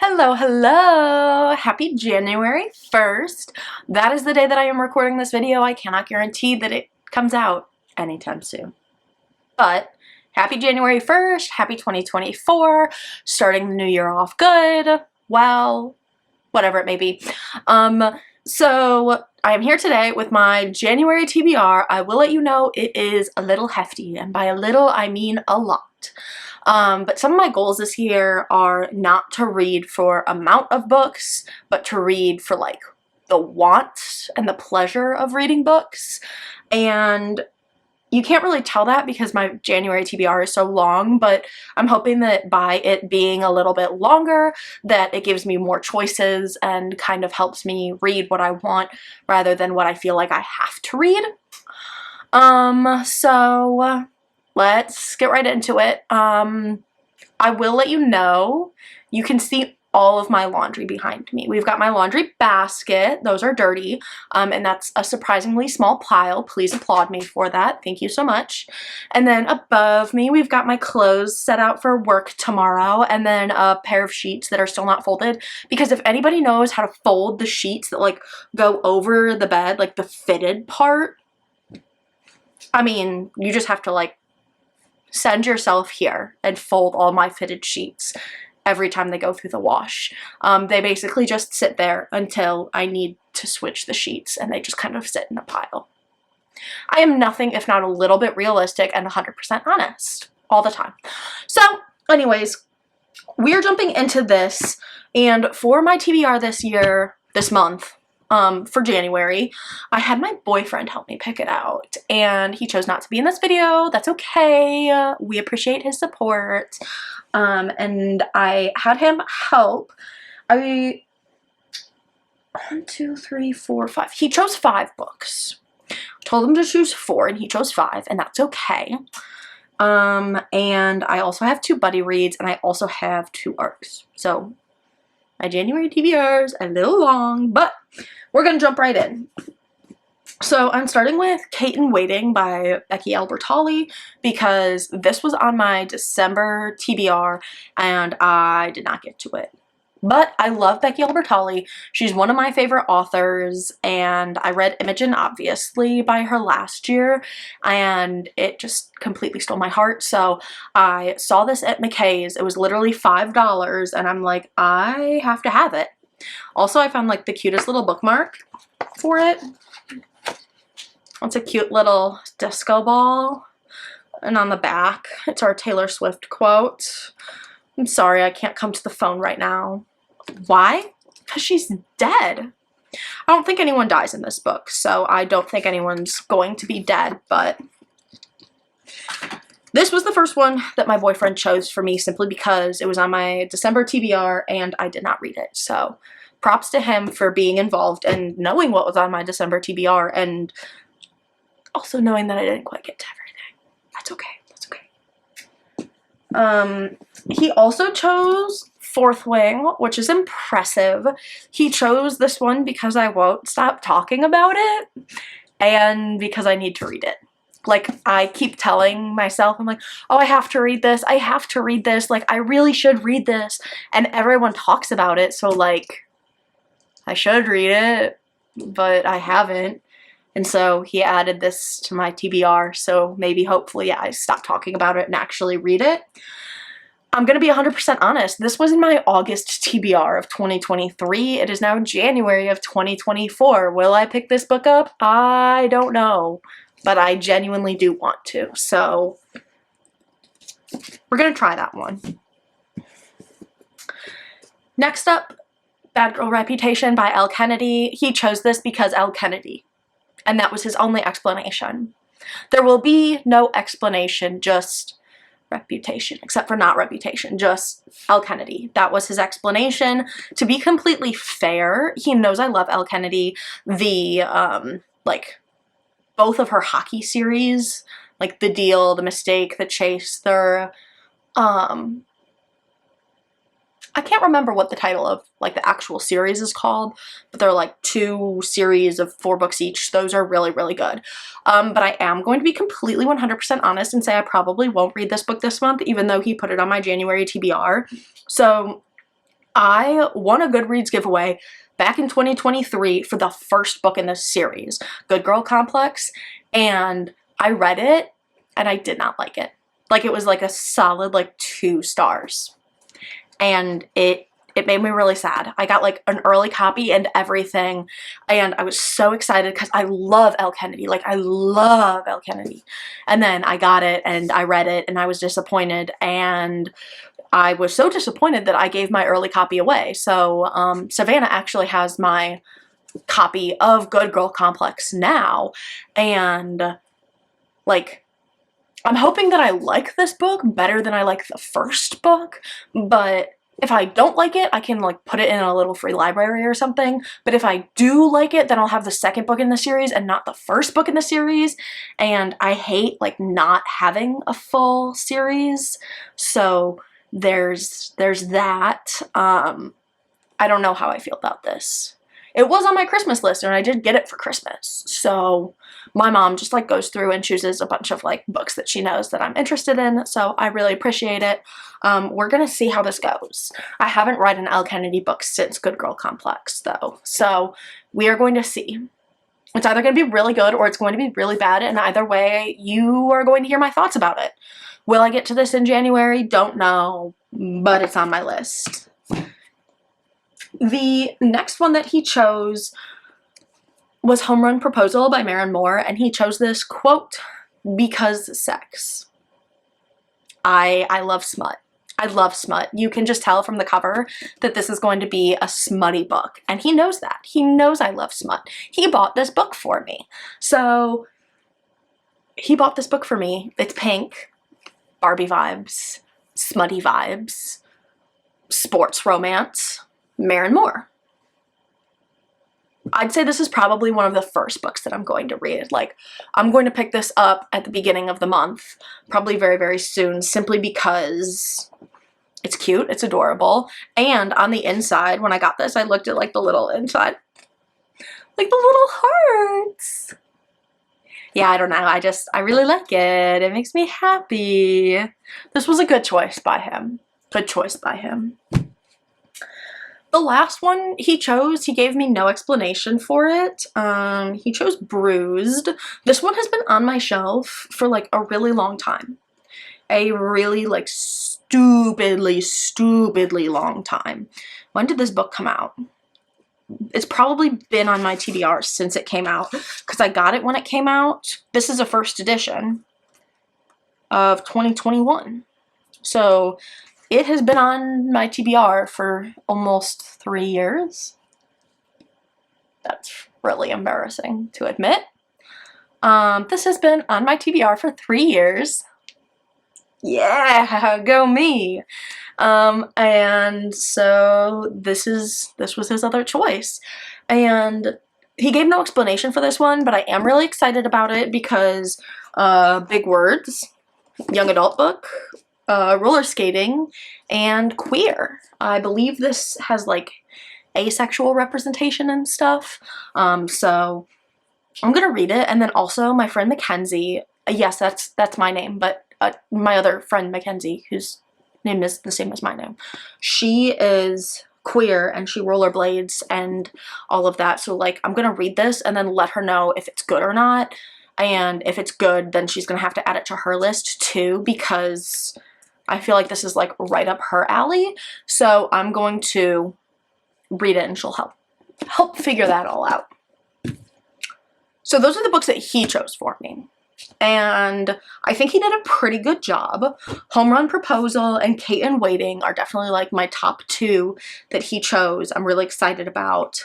Hello, hello! Happy January 1st. That is the day that I am recording this video. I cannot guarantee that it comes out anytime soon. But happy January 1st, happy 2024, starting the new year off good, well, whatever it may be. So I am here today with my January TBR. I will let you know it is a little hefty, and by a little I mean a lot. But some of my goals this year are not to read for amount of books, but to read for like the want and the pleasure of reading books. And you can't really tell that because my January TBR is so long, but I'm hoping that by it being a little bit longer, that it gives me more choices and kind of helps me read what I want rather than what I feel like I have to read. So let's get right into it. I will let you know, you can see all of my laundry behind me. We've got my laundry basket. Those are dirty, and that's a surprisingly small pile. Please applaud me for that. Thank you so much. And then above me, we've got my clothes set out for work tomorrow, and then a pair of sheets that are still not folded, because if anybody knows how to fold the sheets that like go over the bed, like the fitted part, I mean, you just have to like send yourself here and fold all my fitted sheets every time they go through the wash. They basically just sit there until I need to switch the sheets, and they just kind of sit in a pile. I am nothing if not a little bit realistic and 100% honest all the time. So anyways, we're jumping into this, and for my TBR this month, for January, I had my boyfriend help me pick it out, and he chose not to be in this video. That's okay. We appreciate his support. And I had him help. 1, 2, 3, 4, 5. He chose 5 books. I told him to choose 4, and he chose 5, and that's okay. And I also have 2 buddy reads, and I also have 2 arcs. So my January TBR is a little long, but we're gonna jump right in. So I'm starting with Kate in Waiting by Becky Albertali, because this was on my December TBR and I did not get to it. But I love Becky Albertali. She's one of my favorite authors, and I read Imogen, obviously, by her last year, and it just completely stole my heart. So I saw this at McKay's. It was literally $5, and I'm like, I have to have it. Also, I found like the cutest little bookmark for it. It's a cute little disco ball, and on the back, it's our Taylor Swift quote. I'm sorry, I can't come to the phone right now. Why? Because she's dead. I don't think anyone dies in this book, so I don't think anyone's going to be dead, but this was the first one that my boyfriend chose for me simply because it was on my December TBR and I did not read it. So props to him for being involved and knowing what was on my December TBR, and also knowing that I didn't quite get to everything. That's okay. That's okay. He also chose Fourth Wing, which is impressive. He chose this one because I won't stop talking about it and because I need to read it. Like, I keep telling myself, I'm like, oh, I have to read this. I have to read this. Like, I really should read this. And everyone talks about it, so like, I should read it, but I haven't. And so he added this to my TBR, so maybe hopefully I stop talking about it and actually read it. I'm going to be 100% honest. This was in my August TBR of 2023. It is now January of 2024. Will I pick this book up? I don't know, but I genuinely do want to. So we're going to try that one. Next up, Bad Girl Reputation by Elle Kennedy. He chose this because Elle Kennedy, and that was his only explanation. There will be no explanation, just reputation, except for not reputation, just Elle Kennedy. That was his explanation. To be completely fair, he knows I love Elle Kennedy. The, like, both of her hockey series, like The Deal, The Mistake, The Chase, they're, I can't remember what the title of like the actual series is called, but they're like 2 series of 4 books each. Those are really, really good. But I am going to be completely 100% honest and say I probably won't read this book this month, even though he put it on my January TBR. So I won a Goodreads giveaway back in 2023 for the first book in this series, Good Girl Complex, and I read it and I did not like it. Like, it was like a solid like 2 stars, and it made me really sad. I got like an early copy and everything, and I was so excited because I love Elle Kennedy. Like, I love Elle Kennedy. And then I got it and I read it and I was disappointed, and I was so disappointed that I gave my early copy away. So Savannah actually has my copy of Good Girl Complex now, and like, I'm hoping that I like this book better than I like the first book, but if I don't like it, I can like put it in a little free library or something. But if I do like it, then I'll have the second book in the series and not the first book in the series. And I hate like not having a full series. So there's that. I don't know how I feel about this. It was on my Christmas list and I did get it for Christmas. So my mom just like goes through and chooses a bunch of like books that she knows that I'm interested in. So I really appreciate it. We're gonna see how this goes. I haven't read an Elle Kennedy book since Good Girl Complex though. So we are going to see. It's either going to be really good or it's going to be really bad. And either way, you are going to hear my thoughts about it. Will I get to this in January? Don't know, but it's on my list. The next one that he chose was Homerun Proposal by Maren, and he chose this, quote, because sex. I love smut. I love smut. You can just tell from the cover that this is going to be a smutty book, and he knows that. He knows I love smut. He bought this book for me. So he bought this book for me. It's pink, Barbie vibes, smutty vibes, sports romance, Maren. I'd say this is probably one of the first books that I'm going to read. Like, I'm going to pick this up at the beginning of the month, probably very, very soon, simply because it's cute, it's adorable, and on the inside, when I got this, I looked at like the little inside, like the little hearts. Yeah, I don't know, I really like it. It makes me happy. This was a good choice by him. Good choice by him. The last one he chose, he gave me no explanation for it. He chose Bruised. This one has been on my shelf for like a really long time. A really like stupidly long time. When did this book come out? It's probably been on my TBR since it came out, because I got it when it came out. This is a first edition of 2021. So it has been on my TBR for almost 3 years. That's really embarrassing to admit. This has been on my TBR for 3 years. Yeah, go me. And so this was his other choice. And he gave no explanation for this one, but I am really excited about it because big words, young adult book, roller skating, and queer. I believe this has like asexual representation and stuff. So I'm gonna read it. And then also my friend Mackenzie, yes, that's my name, but my other friend Mackenzie, whose name is the same as my name, she is queer and she rollerblades and all of that. So like, I'm gonna read this and then let her know if it's good or not. And if it's good, then she's gonna have to add it to her list too, because I feel like this is like right up her alley. So I'm going to read it and she'll help figure that all out. So those are the books that he chose for me. And I think he did a pretty good job. Homerun Proposal and Kate in Waiting are definitely like my top 2 that he chose. I'm really excited about.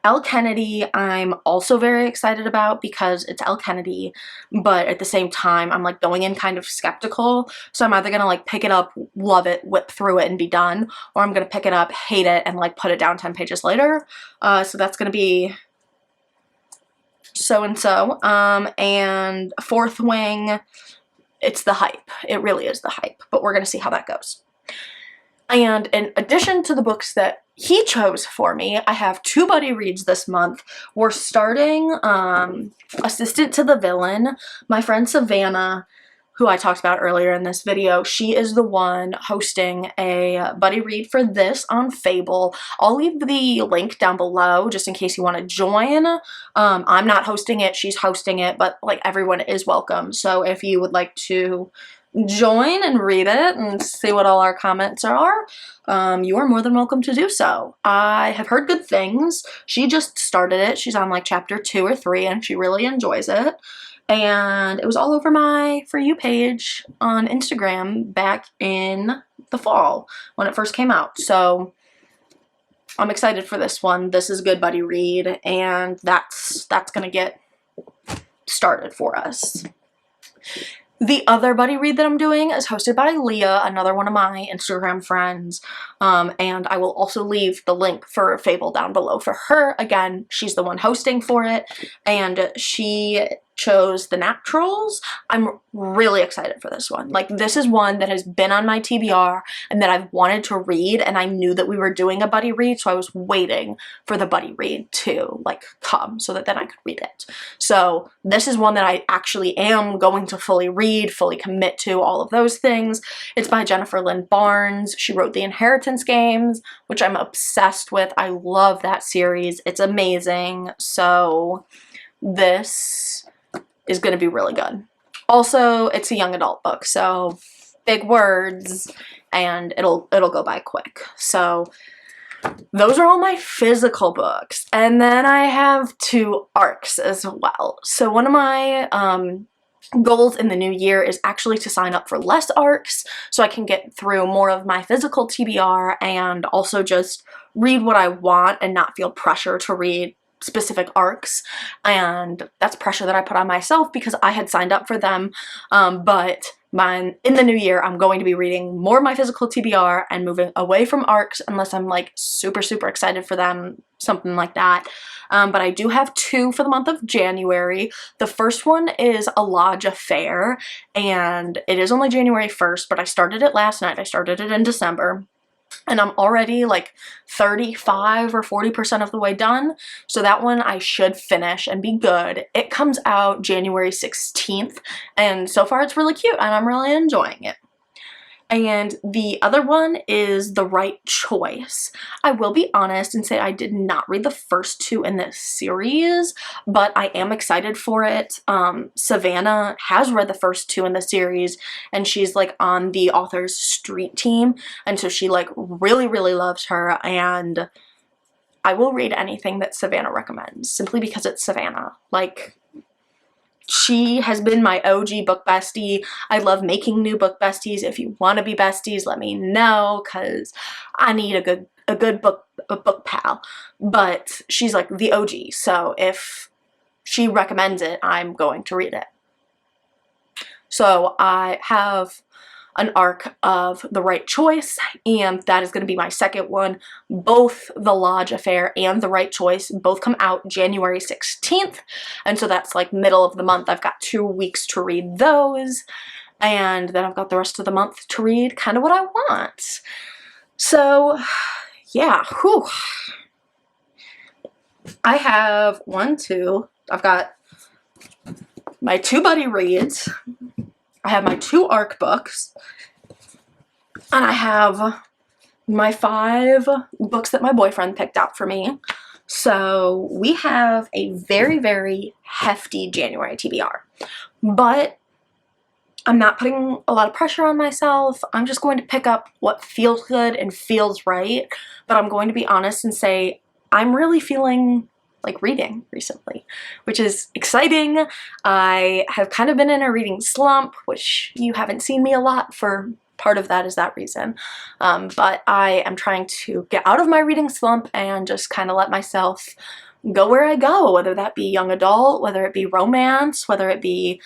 Elle Kennedy, I'm also very excited about because it's Elle Kennedy, but at the same time, I'm like going in kind of skeptical. So I'm either gonna like pick it up, love it, whip through it and be done, or I'm gonna pick it up, hate it, and like put it down 10 pages later. So that's gonna be so-and-so. And Fourth Wing, it's the hype. It really is the hype, but we're gonna see how that goes. And in addition to the books that he chose for me, I have 2 buddy reads this month. We're starting Assistant to the Villain. My friend Savannah, who I talked about earlier in this video, she is the one hosting a buddy read for this on Fable. I'll leave the link down below just in case you want to join. I'm not hosting it, she's hosting it, but like everyone is welcome. So if you would like to join and read it and see what all our comments are, you are more than welcome to do so. I have heard good things. She just started it. She's on like chapter 2 or 3 and she really enjoys it. And it was all over my For You page on Instagram back in the fall when it first came out. So I'm excited for this one. This is a good buddy read, and that's gonna get started for us. The other buddy read that I'm doing is hosted by Leah, another one of my Instagram friends, and I will also leave the link for Fable down below for her. Again, she's the one hosting for it, and she chose The Naturals. I'm really excited for this one. Like, this is one that has been on my TBR and that I've wanted to read, and I knew that we were doing a buddy read, so I was waiting for the buddy read to like come so that then I could read it. So this is one that I actually am going to fully read, fully commit to, all of those things. It's by Jennifer Lynn Barnes. She wrote the Inheritance Games, which I'm obsessed with. I love that series. It's amazing. So this is going to be really good. Also, it's a young adult book, so big words, and it'll go by quick. So those are all my physical books, and then I have 2 arcs as well. So one of my goals in the new year is actually to sign up for less arcs so I can get through more of my physical TBR and also just read what I want and not feel pressure to read specific arcs. And that's pressure that I put on myself because I had signed up for them, but in the new year I'm going to be reading more of my physical TBR and moving away from arcs unless I'm like super excited for them, something like that. But I do have 2 for the month of January. The first one is A Lodge Affair, and it is only January 1st, but I started it last night. I started it in December. And I'm already like 35 or 40% of the way done. So that one I should finish and be good. It comes out January 16th. And so far it's really cute and I'm really enjoying it. And the other one is The Right Choice. I will be honest and say I did not read the first 2 in this series, but I am excited for it. Savannah has read the first 2 in the series, and she's like on the author's street team, and so she like really loves her, and I will read anything that Savannah recommends simply because it's Savannah. Like, she has been my OG book bestie. I love making new book besties. If you want to be besties, let me know, because I need a good book pal. But she's like the OG, so if she recommends it, I'm going to read it. So I have an arc of The Right Choice, and that is going to be my second one. Both The Lodge Affair and The Right Choice both come out January 16th, and so that's like middle of the month. I've got 2 weeks to read those, and then I've got the rest of the month to read kind of what I want. So yeah, whew. I have I've got my 2 buddy reads, I have my 2 ARC books, and I have my 5 books that my boyfriend picked out for me. So we have a very hefty January TBR, but I'm not putting a lot of pressure on myself. I'm just going to pick up what feels good and feels right, but I'm going to be honest and say I'm really feeling like reading recently, which is exciting. I have kind of been in a reading slump, which you haven't seen me a lot for. Part of that is that reason, but I am trying to get out of my reading slump and just kind of let myself go where I go, whether that be young adult, whether it be romance, whether it be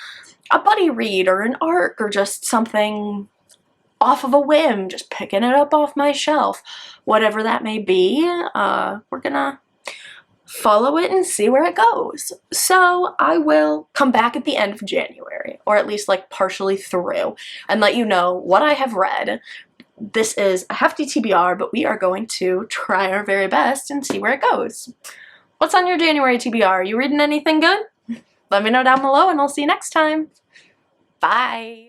a buddy read or an arc or just something off of a whim, just picking it up off my shelf, whatever that may be. We're gonna follow it and see where it goes. So I will come back at the end of January, or at least like partially through, and let you know what I have read. This is a hefty TBR, but we are going to try our very best and see where it goes. What's on your January TBR? Are you reading anything good? Let me know down below, and I'll see you next time. Bye!